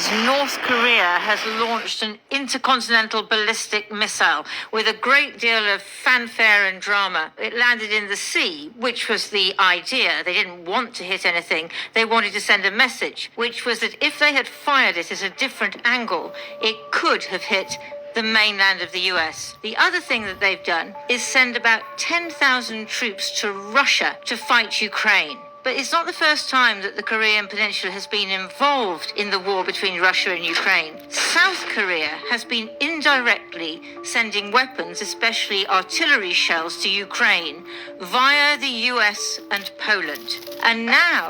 North Korea has launched an intercontinental ballistic missile with a great deal of fanfare and drama. It landed in the sea, which was the idea. They didn't want to hit anything. They wanted to send a message, which was that if they had fired it at a different angle, it could have hit the mainland of the US. The other thing that they've done is send about 10,000 troops to Russia to fight Ukraine. But it's not the first time that the Korean Peninsula has been involved in the war between Russia and Ukraine. South Korea has been indirectly sending weapons, especially artillery shells, to Ukraine via the US and Poland. And now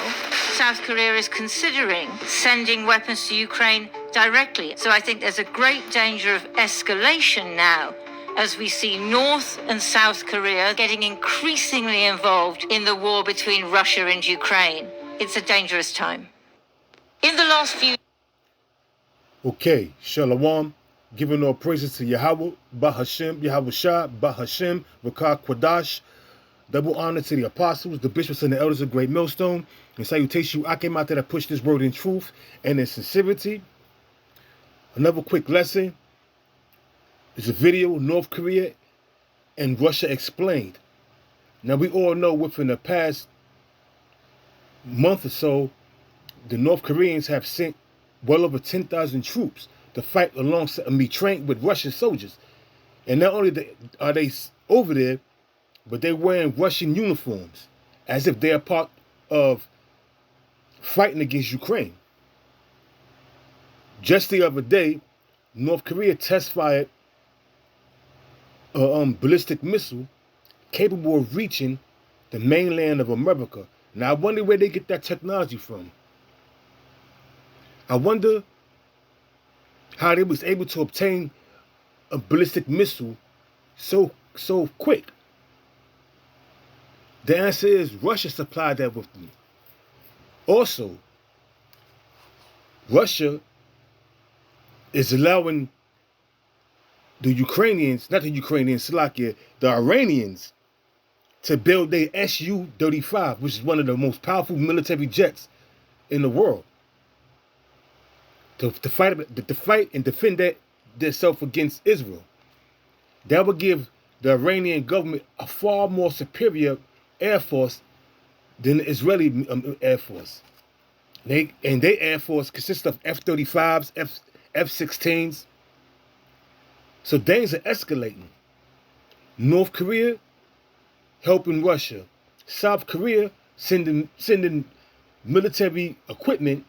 South Korea is considering sending weapons to Ukraine directly. So I think there's a great danger of escalation now, as we see North and South Korea getting increasingly involved in the war between Russia and Ukraine. It's a dangerous time. In the last few... Okay, Shalom, giving all praises to Yahweh, Bahashem, Yahweh Shah, Bahashem, Rakah Kwadash. Double honor to the apostles, the bishops, and the elders of Great Millstone. And salutation, I came out there to push this word in truth and in sincerity. Another quick lesson. It's a video, North Korea and Russia explained. Now, we all know within the past month or so, the North Koreans have sent well over 10,000 troops to fight alongside and be trained with Russian soldiers. And not only are they over there, but they're wearing Russian uniforms as if they're part of fighting against Ukraine. Just the other day, North Korea test-fired a ballistic missile capable of reaching the mainland of America. Now, I wonder where they get that technology from. I wonder how they was able to obtain a ballistic missile so quick. The answer is Russia supplied that with them. Also, Russia is allowing the Ukrainians, not the Ukrainians, Slovakia, the Iranians, to build their Su-35, which is one of the most powerful military jets in the world, to fight and defend themselves against Israel. That would give the Iranian government a far more superior air force than the Israeli air force. Their air force consists of F-35s, F-16s. So things are escalating. North Korea helping Russia. South Korea sending military equipment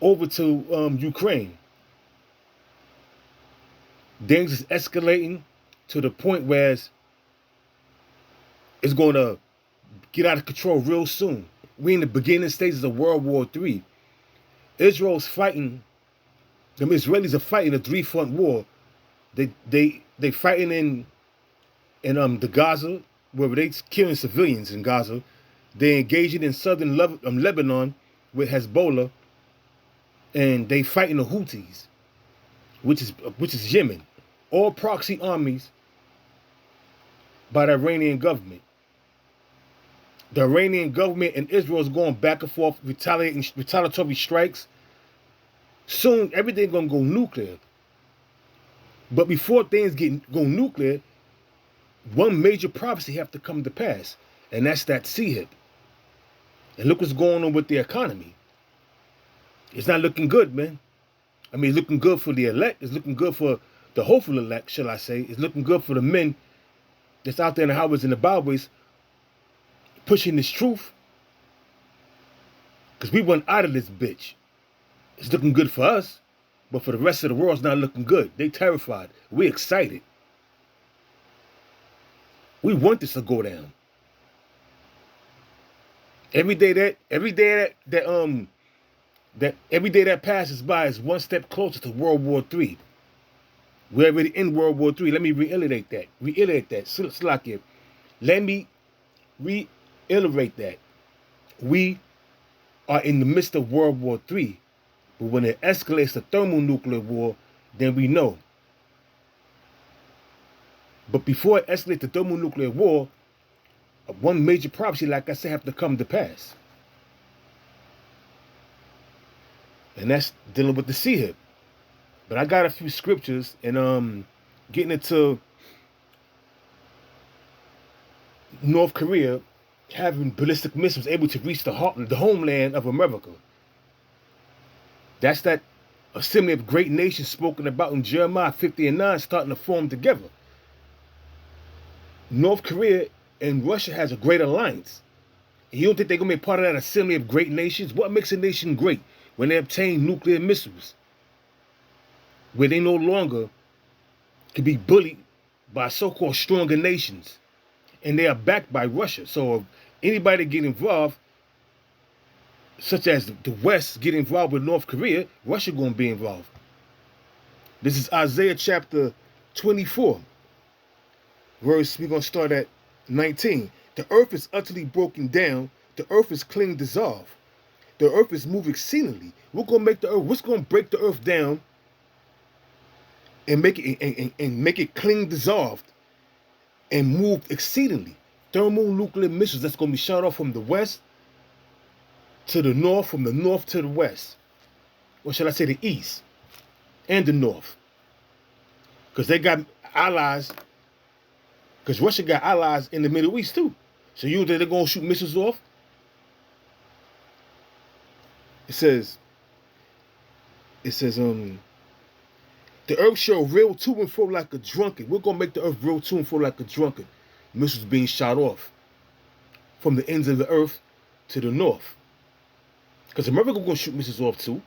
over to Ukraine. Things is escalating to the point where it's going to get out of control real soon. We're in the beginning stages of World War III. Israel's fighting. The Israelis are fighting a three-front war. They fighting in the Gaza, where they killing civilians in Gaza. They engaging in southern Lebanon with Hezbollah, and they fighting the Houthis, which is Yemen. All proxy armies by the Iranian government. The Iranian government and Israel is going back and forth, retaliatory strikes. Soon, everything gonna go nuclear. But before things go nuclear, one major prophecy have to come to pass, and that's that sea hip. And look what's going on with the economy. It's not looking good, man. I mean, it's looking good for the elect. It's looking good for the hopeful elect, shall I say. It's looking good for the men that's out there in the highways and the byways pushing this truth. Because we want out of this bitch. It's looking good for us, but for the rest of the world, it's not looking good. They terrified. We excited. We want this to go down. Every day that passes by is one step closer to World War III. We're already in World War III. Let me reiterate that. Slakia. Let me reiterate that. We are in the midst of World War III. But when it escalates to thermonuclear war, then we know. But before it escalates to thermonuclear war, one major prophecy, like I said, have to come to pass. And that's dealing with the sea hip. But I got a few scriptures and getting into North Korea having ballistic missiles able to reach the homeland of America. That's that assembly of great nations spoken about in Jeremiah 50 and 9 starting to form together. North Korea and Russia has a great alliance. And you don't think they're going to be part of that assembly of great nations? What makes a nation great? When they obtain nuclear missiles, where they no longer can be bullied by so-called stronger nations, and they are backed by Russia. So if anybody get involved, such as the West get involved with North Korea, Russia going to be involved. This is Isaiah chapter 24, verse, we're going to start at 19. The earth is utterly broken down. The earth is clean dissolved. The earth is moved exceedingly. We're going to make the earth, what's going to break the earth down and make it clean dissolved and move exceedingly? Thermonuclear missiles that's going to be shot off from the west to the north, from the north to the west. Or shall I say the east and the north? Because they got allies, because Russia got allies in the Middle East too. So you think they're going to shoot missiles off? It says, the earth shall reel to and fro like a drunkard. We're going to make the earth reel to and fro like a drunkard. Missiles being shot off from the ends of the earth to the north. Because America going to shoot missiles off too.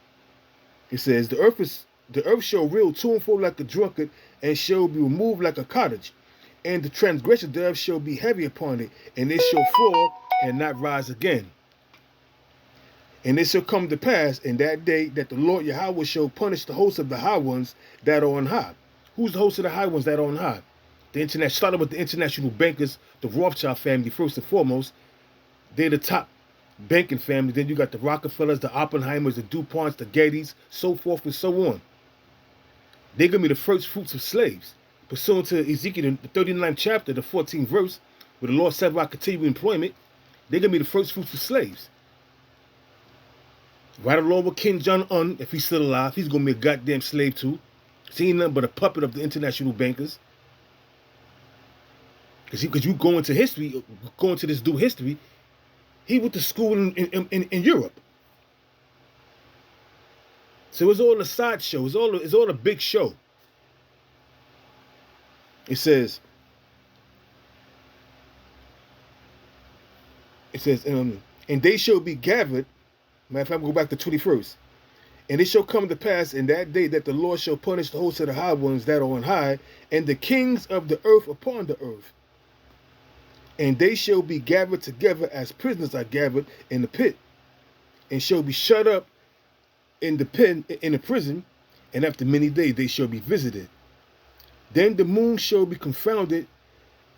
It says, the earth shall reel to and fro like a drunkard, and shall be removed like a cottage. And the transgression thereof shall be heavy upon it, and it shall fall and not rise again. And it shall come to pass in that day that the Lord Yahweh shall punish the host of the high ones that are on high. Who's the host of the high ones that are on high? Started with the international bankers, the Rothschild family, first and foremost. They're the top banking family. Then you got the Rockefellers, the Oppenheimers, the DuPonts, the Gettys, so forth and so on. They're going to be the first fruits of slaves. Pursuant to Ezekiel, the 39th chapter, the 14th verse, where the Lord said about continued employment, they're going to be the first fruits of slaves. Right along with Kim Jong-un, if he's still alive, he's going to be a goddamn slave too. He ain't nothing but a puppet of the international bankers. Because you go into history, go into this dude history, he went to school in Europe. So it's all a sideshow. It's all a big show. It says, and they shall be gathered. Matter of fact, go back to 21st. And it shall come to pass in that day that the Lord shall punish the host of the high ones that are on high, and the kings of the earth upon the earth. And they shall be gathered together as prisoners are gathered in the pit, and shall be shut up in the pen in the prison, and after many days they shall be visited. Then the moon shall be confounded,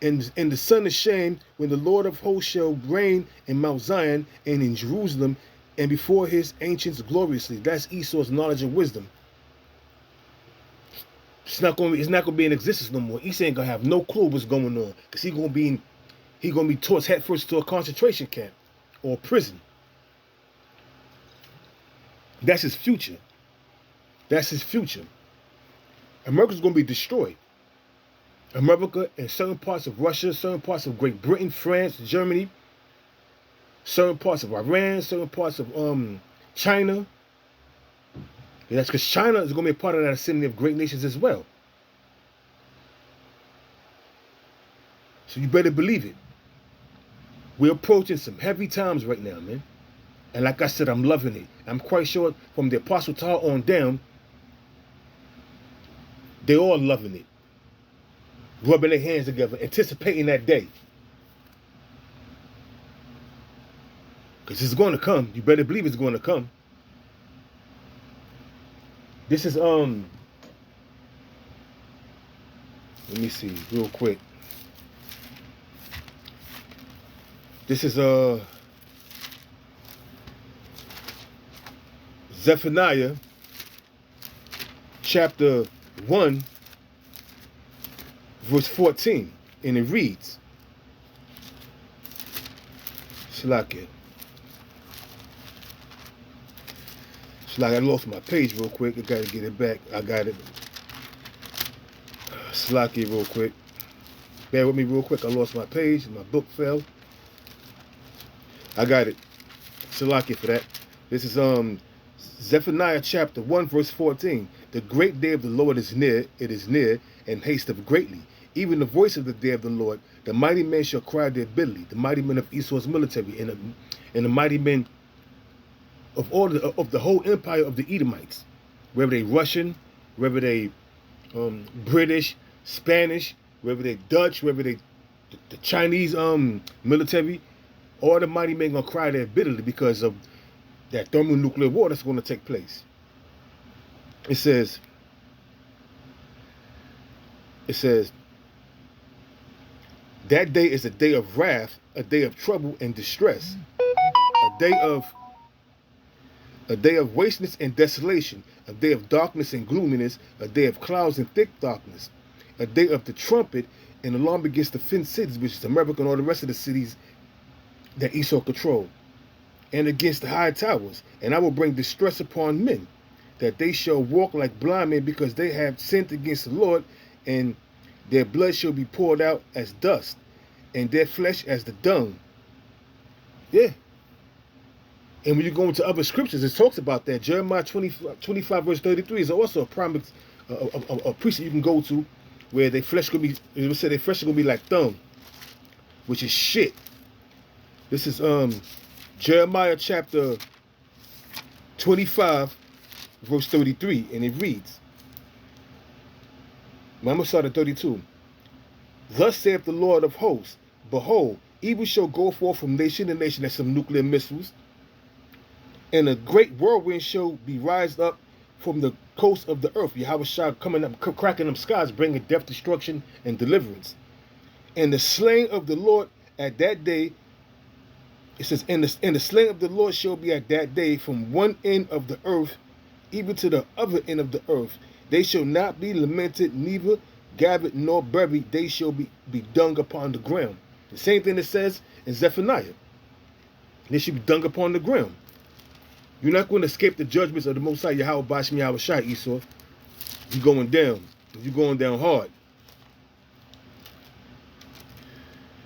and the sun ashamed, when the Lord of hosts shall reign in Mount Zion and in Jerusalem, and before his ancients gloriously. That's Esau's knowledge and wisdom. It's not going to be in existence no more. Esau ain't gonna have no clue what's going on, because he's gonna be tossed headfirst to a concentration camp or prison. That's his future. That's his future. America's gonna be destroyed. America and certain parts of Russia, certain parts of Great Britain, France, Germany, certain parts of Iran, certain parts of China. And that's because China is going to be a part of that assembly of great nations as well. So you better believe it. We're approaching some heavy times right now, man. And like I said, I'm loving it. I'm quite sure from the Apostle Tal on down, they're all loving it. Rubbing their hands together, anticipating that day. Because it's going to come. You better believe it's going to come. This is, let me see real quick. This is, Zephaniah chapter 1, verse 14. And it reads, Shalakia. It's like I lost my page real quick. I gotta get it back. I got it. Slacky real quick. Bear with me real quick. I lost my page. My book fell. I got it. Slacky for that. This is Zephaniah chapter 1 verse 14. The great day of the Lord is near. It is near and hasteth greatly. Even the voice of the day of the Lord. The mighty men shall cry their bitterly. The mighty men of Esau's military and the mighty men of all of the whole empire of the Edomites, whether they Russian, whether they British, Spanish, whether they Dutch, whether they the Chinese military, all the mighty men gonna cry there bitterly because of that thermonuclear war that's gonna take place. It says, that day is a day of wrath, a day of trouble and distress, a day of wasteness and desolation, a day of darkness and gloominess, a day of clouds and thick darkness, a day of the trumpet and alarm against the fenced cities, which is America and all the rest of the cities that Esau controlled, and against the high towers. And I will bring distress upon men, that they shall walk like blind men, because they have sinned against the Lord, and their blood shall be poured out as dust, and their flesh as the dung. Yeah. And when you go into other scriptures, it talks about that. Jeremiah 25 verse 33 is also a prime a precept you can go to, where their flesh could be, it would say their flesh is gonna be like dung, which is shit. This is Jeremiah chapter 25 verse 33, and it reads, I'm gonna start at 32. Thus saith the Lord of hosts, behold, evil shall go forth from nation to nation. That's some nuclear missiles. And a great whirlwind shall be rised up from the coast of the earth. Yahweh shall coming up, cracking them skies, bringing death, destruction, and deliverance. And the slain of the Lord at that day, it says, and the slain of the Lord shall be at that day from one end of the earth even to the other end of the earth. They shall not be lamented, neither gathered nor buried. They shall be dung upon the ground. The same thing that says in Zephaniah. They should be dung upon the ground. You're not going to escape the judgments of the Most High Yahweh Bashmi Yahweh Shai, Esau. You're going down. You're going down hard.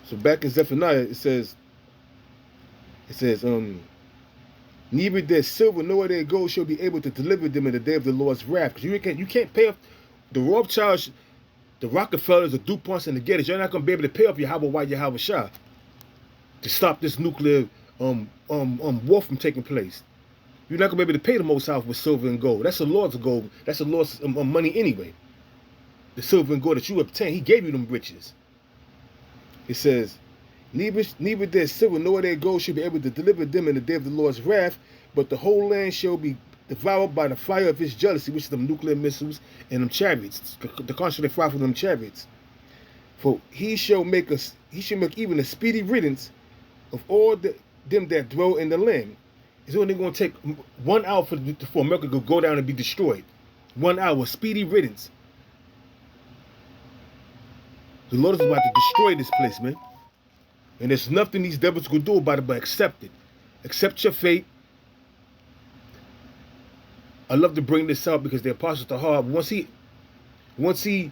So back in Zephaniah, it says, neither their silver nor their gold shall be able to deliver them in the day of the Lord's wrath. Because you can't pay off the Rothschilds, the Rockefellers, the DuPonts, and the Gettys. You're not going to be able to pay off Yahweh Shai to stop this nuclear war from taking place. You're not going to be able to pay the Most High with silver and gold. That's the Lord's gold. That's the Lord's money anyway. The silver and gold that you obtain, He gave you them riches. It says, neither their silver nor their gold shall be able to deliver them in the day of the Lord's wrath, but the whole land shall be devoured by the fire of His jealousy, which is them nuclear missiles and them chariots, the constant fire from them chariots. For He shall make even a speedy riddance of all them that dwell in the land. It's only going to take 1 hour for America to go down and be destroyed. 1 hour, speedy riddance. The Lord is about to destroy this place, man. And there's nothing these devils could do about it but accept it. Accept your fate. I love to bring this out because the Apostle Tahar, once he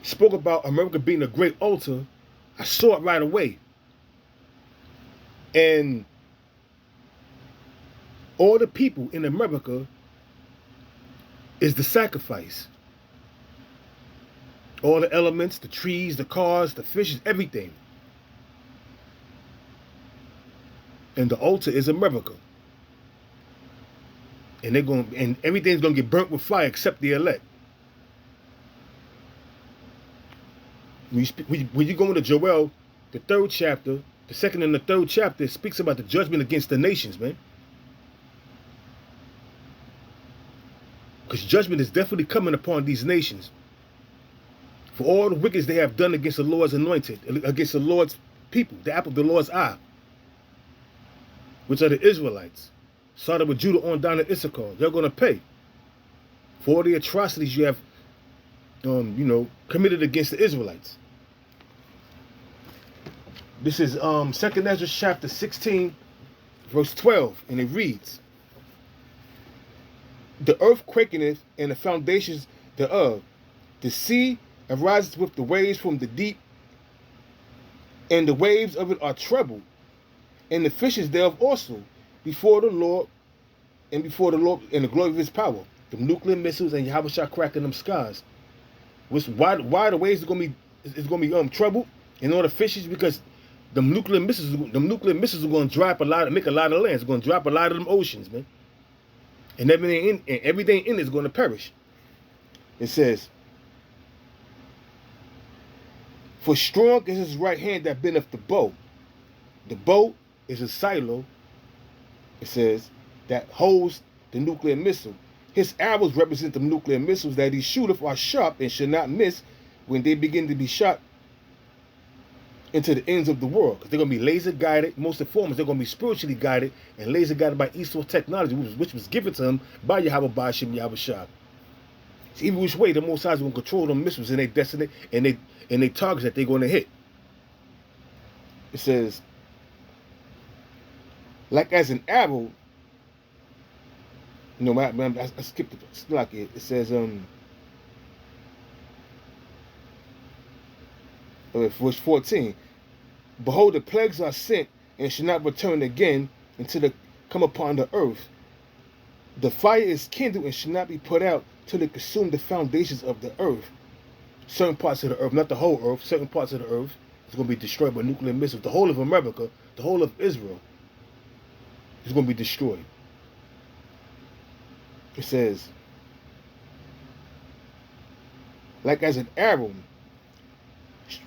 spoke about America being a great altar, I saw it right away. And all the people in America is the sacrifice. All the elements, the trees, the cars, the fishes, everything. And the altar is America. And everything's gonna get burnt with fire except the elect. When you go into Joel, the 3rd chapter, the 2nd and the 3rd chapter, it speaks about the judgment against the nations, man. Because judgment is definitely coming upon these nations. For all the wickedness they have done against the Lord's anointed, against the Lord's people, the apple of the Lord's eye, which are the Israelites. Started with Judah on down to Issachar. They're going to pay for all the atrocities you have, committed against the Israelites. This is 2nd Ezra chapter 16, verse 12, and it reads, The earth quakeneth, and the foundations thereof. The sea arises with the waves from the deep, and the waves of it are troubled, and the fishes thereof also, before the Lord, and before the Lord, and the glory of his power. The nuclear missiles and Yahweh Shah cracking them skies. Why the waves are gonna be troubled, and all the fishes, because the nuclear missiles are gonna drop make a lot of land. It's gonna drop a lot of them oceans, man. And everything in it is gonna perish. It says, for strong is his right hand that bendeth the bow. The bow is a silo, it says, that holds the nuclear missile. His arrows represent the nuclear missiles that he shooteth are sharp and should not miss when they begin to be shot into the ends of the world. Because they're going to be laser guided. Most and foremost, they're going to be spiritually guided and laser guided by Esau technology, which was given to him by Yahweh Ba'ashim Yahweh Shah. So either which way, the Most High is going to control them missiles and their destiny and they targets that they're going to hit. It says, like as an arrow, you know, I skipped it. Like it says, verse 14. Behold, the plagues are sent and shall not return again until they come upon the earth. The fire is kindled and shall not be put out till they consume the foundations of the earth. Certain parts of the earth, not the whole earth, certain parts of the earth is going to be destroyed by nuclear missiles. The whole of America, the whole of Israel is going to be destroyed. It says, like as an arrow,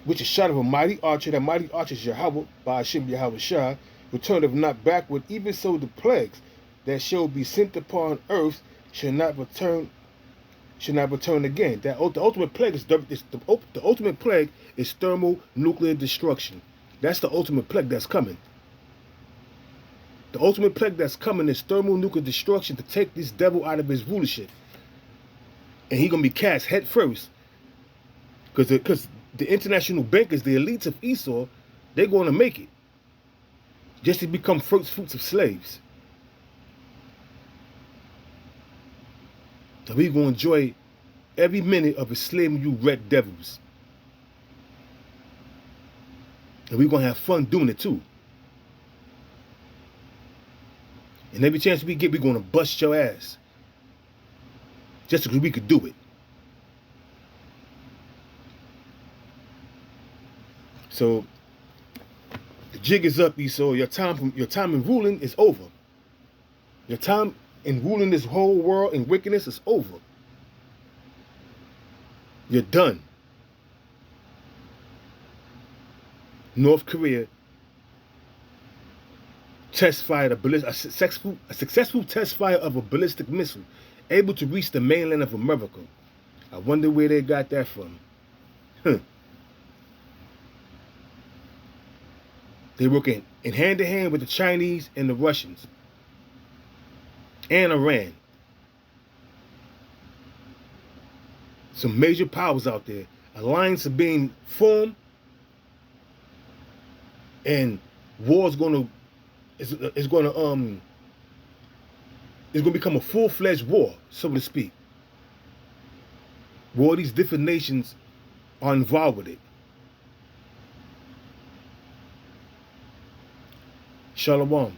which is shot of a mighty archer, that mighty archer is Yahweh, Ba'ashim Yahweh Shah, returneth not backward, even so the plagues that shall be sent upon earth shall not return again. The ultimate plague is the ultimate plague is thermonuclear destruction. That's the ultimate plague that's coming. The ultimate plague that's coming is thermonuclear destruction to take this devil out of his rulership. And he's going to be cast head first. Because the international bankers, the elites of Esau, they're going to make it. Just to become first fruits of slaves. So we're going to enjoy every minute of enslaving you red devils. And we're going to have fun doing it too. And every chance we get, we're going to bust your ass. Just because we could do it. So, the jig is up, Esau. Your time in ruling is over. Your time in ruling this whole world in wickedness is over. You're done. North Korea test fired a successful test fire of a ballistic missile, able to reach the mainland of America. I wonder where they got that from. They're working in hand to hand with the Chinese and the Russians and Iran. Some major powers out there. Alliances are being formed, and war is going to become a full-fledged war, so to speak. Where all these different nations are involved with it. Shalom.